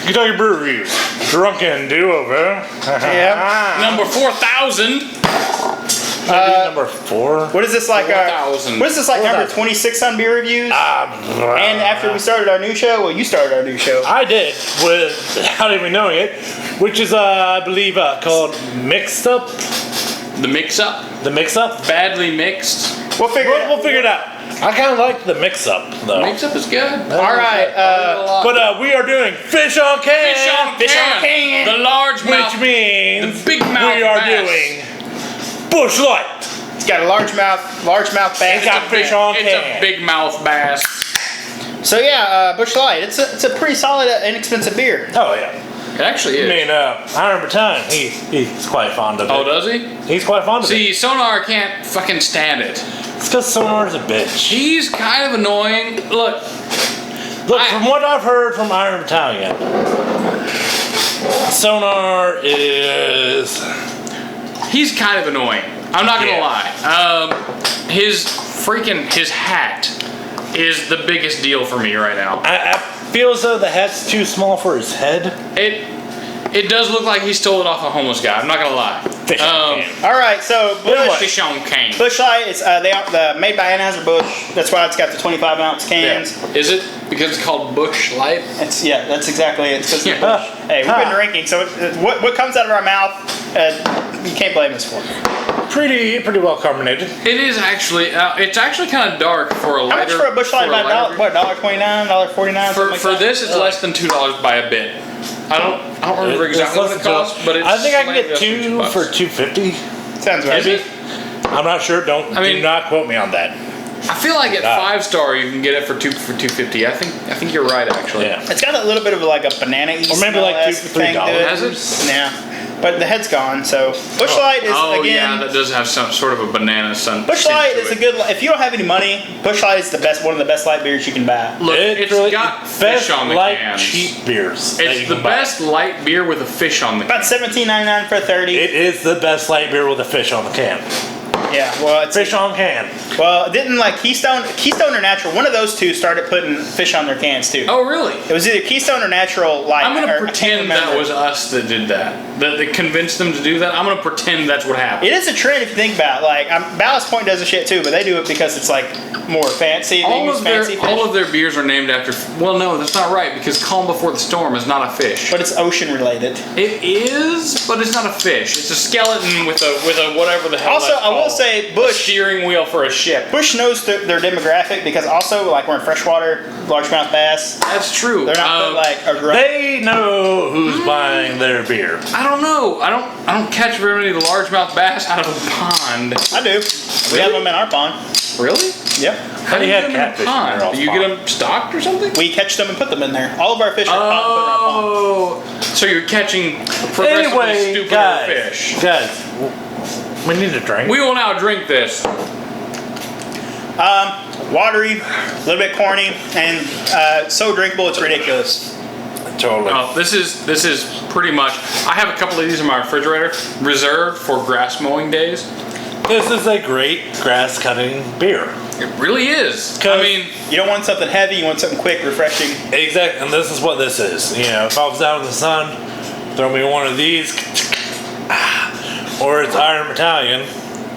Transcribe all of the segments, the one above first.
Kentucky Brew Reviews. Drunken do-over. Yeah. Number 4,000. Number 4. What is this like? What is this like? Number 26 on beer reviews. And after we started our new show, well, you started our new show. I did, without even knowing it, which is, I believe, called Mixed Up. The mix-up. The Mix-Up? Badly mixed. We'll figure it out. I kind of like the Mix-Up, though. Mix-up is good. All right. But we are doing Fish on Can. Fish on can. The large mouth. Which means the big mouth we are bass. doing Busch Light. It's got a large mouth bass. It's got fish on It's can. a big mouth bass. So yeah, Busch Light. It's a pretty solid, inexpensive beer. Oh, yeah. It actually is. I mean, Iron Battalion, he's quite fond of it. Oh, does he? He's quite fond of it. See, Sonar can't fucking stand it. It's because Sonar's a bitch. He's kind of annoying. Look, from what I've heard from Iron Battalion, Sonar is... He's kind of annoying. I'm not gonna lie. His hat is the biggest deal for me right now. I feel as though the hat's too small for his head. It does look like he stole it off a homeless guy. I'm not gonna lie. Fish on can. All right, so Fish on can. Busch Light is made by Anheuser-Busch. That's why it's got the 25-ounce cans. Yeah. Is it because it's called Busch Light? That's exactly it. It's because of Busch. Hey, we've been drinking, so what comes out of our mouth, you can't blame us for. Pretty well carbonated. It is actually. It's actually kind of dark for a lighter. How much for a Busch Light? About $1.29, $1.49. For this, it's less than $2 by a bit. I don't remember exactly what it costs, but it's I think I can get 2 for $2.50. Sounds right. Maybe. I'm not sure. Do not quote me on that. I feel like at 5-star you can get it for $2.50. I think you're right actually. Yeah. It's got a little bit of like a banana-y or maybe like $2 for $3. Has it? Yeah. But the head's gone, so Busch Light is again. Yeah, that does have some sort of a banana sun. Busch Light is a good. If you don't have any money, Busch Light is one of the best light beers you can buy. Look, it's got fish on the light, cans. cheap beers. It's the best light beer with a fish on the can. About $17.99 for 30. It is the best light beer with a fish on the can. Yeah, well, it's fish on can. Well, didn't like Keystone or Natural? One of those two started putting fish on their cans too. Oh, really? It was either Keystone or Natural Light. I'm gonna pretend that was us that did that. That convinced them to do that. I'm gonna pretend that's what happened. It is a trend if you think about it. Like Ballast Point does a shit too, but they do it because it's like more fancy. All of their beers are named after. Well, no, that's not right because Calm Before the Storm is not a fish. But it's ocean related. It is, but it's not a fish. It's a skeleton with a whatever the hell. Also, that's I will called. say Busch. A steering wheel for a ship. Busch knows their demographic because also like we're in freshwater, largemouth bass. That's true. They're not like a they know who's buying their beer. I don't know. I don't catch very many largemouth bass out of a pond. I do. We have them in our pond. Really? Yep. How do you have catfish in pond? Do you get them stocked or something? We catch them and put them in there. All of our fish are put in our pond. Oh, so you're catching progressively stupider fish. Guys, we need a drink. We will now drink this. Watery, a little bit corny, and so drinkable it's ridiculous. Totally. Oh, this is pretty much. I have a couple of these in my refrigerator, reserved for grass mowing days. This is a great grass cutting beer. It really is. I mean, you don't want something heavy. You want something quick, refreshing. Exactly, and this is what this is. You know, if I was out in the sun, throw me one of these, or it's Iron Battalion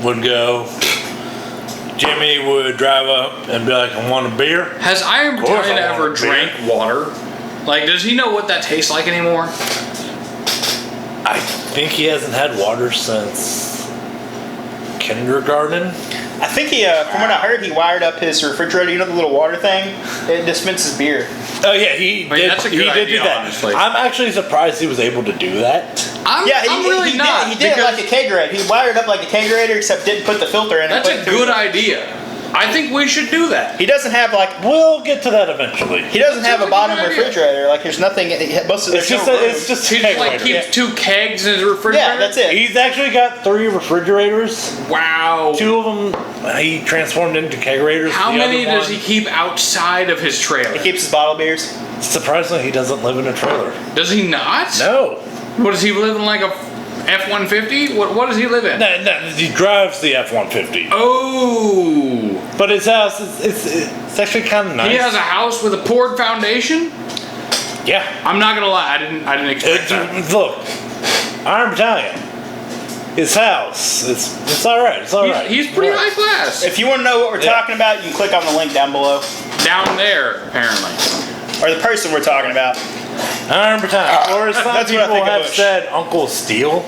would go. Jimmy would drive up and be like, "I want a beer." Has Iron Battalion ever drank water? Like, does he know what that tastes like anymore? I think he hasn't had water since kindergarten. I think he, from what I heard, he wired up his refrigerator. You know the little water thing? It dispenses beer. Oh yeah, he did. That's a good idea, do that. honestly. I'm actually surprised he was able to do that. I'm really not. He did it like a kegerator. He wired it up like a kegerator, except didn't put the filter in. That's a good idea. I think we should do that. He doesn't have like. We'll get to that eventually. He doesn't have a bottom refrigerator. Like there's nothing. Most of it's just he just like keeps 2 kegs in his refrigerator. Yeah, that's it. He's actually got 3 refrigerators. Wow. 2 of them he transformed into kegerators. How many does he keep outside of his trailer? He keeps his bottle beers. Surprisingly, he doesn't live in a trailer. Does he not? No. What does he live in, like a F-150? What does he live in? No, he drives the F-150. Oh. But his house, it's actually kind of nice. He has a house with a poured foundation? Yeah. I'm not gonna lie, I didn't expect that. Look, Iron Battalion. His house. It's all right. It's all right. He's pretty high class. If you want to know what we're talking about, you can click on the link down below. Down there, apparently. Or the person we're talking about. Iron Battalion. Or as some That's what I people think of have Busch. said, Uncle Steel.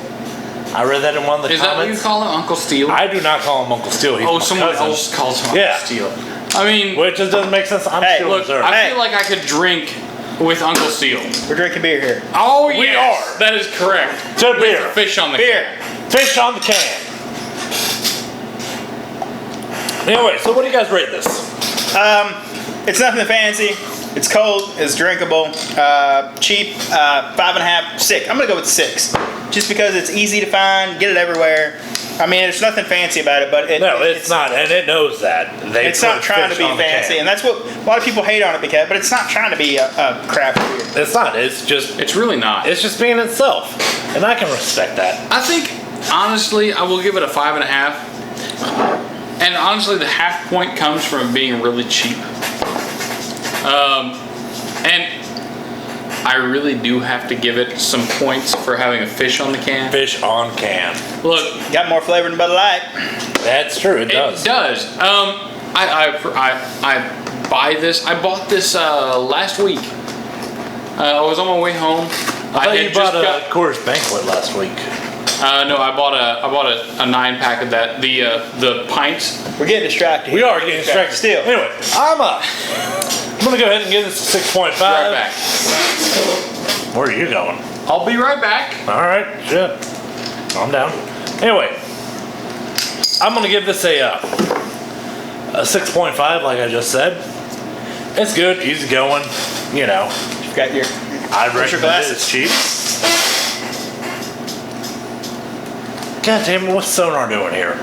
I read that in one of the Is that what you comments. call him, Uncle Steel? I do not call him Uncle Steel. He's my someone cousin. else calls him Uncle Yeah. Steel. I mean, Which just doesn't make sense. I'm Hey, still look, reserved. I feel like I could drink with Uncle Steel. We're drinking beer here. Oh, We yes, are. that is correct. To With beer. fish on the Beer. Fish on the can. Anyway, so what do you guys rate this? It's nothing fancy. It's cold. It's drinkable. Cheap. 5.5. 6. I'm gonna go with 6, just because it's easy to find. Get it everywhere. I mean, there's nothing fancy about it, but It's not, and it knows that. It's not trying to be fancy, and that's what a lot of people hate on it because. But it's not trying to be a craft beer. It's not. It's just. It's really not. It's just being itself, and I can respect that. I think, honestly, I will give it a 5.5. And honestly, the half point comes from being really cheap. And I really do have to give it some points for having a fish on the can. Fish on can. Look, Got more flavor than Bud Light. That's true. It does. it does. I buy this. I bought this last week. I was on my way home. I thought you bought a Coors Banquet last week. No, I bought a 9-pack of that. The pints. We're getting distracted. We are getting distracted. Still. Anyway, I'm gonna go ahead and give this a 6.5. Right back. Where are you going? I'll be right back. All right, shit. Calm down. Anyway, I'm gonna give this a 6.5, like I just said. It's good, easy going. You know, You've got your. I'd Where's your recommend it. glasses? It's cheap. God damn it, what's Sonar doing here?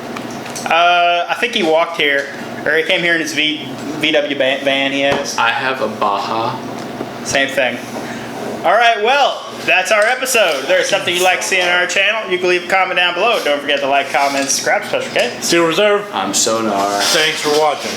I think he walked here, or he came here in his VW van he has. I have a Baja. Same thing. All right, well, that's our episode. If there's something you'd like to see on our channel, you can leave a comment down below. Don't forget to like, comment, subscribe, special K. Steel Reserve, I'm Sonar. thanks for watching.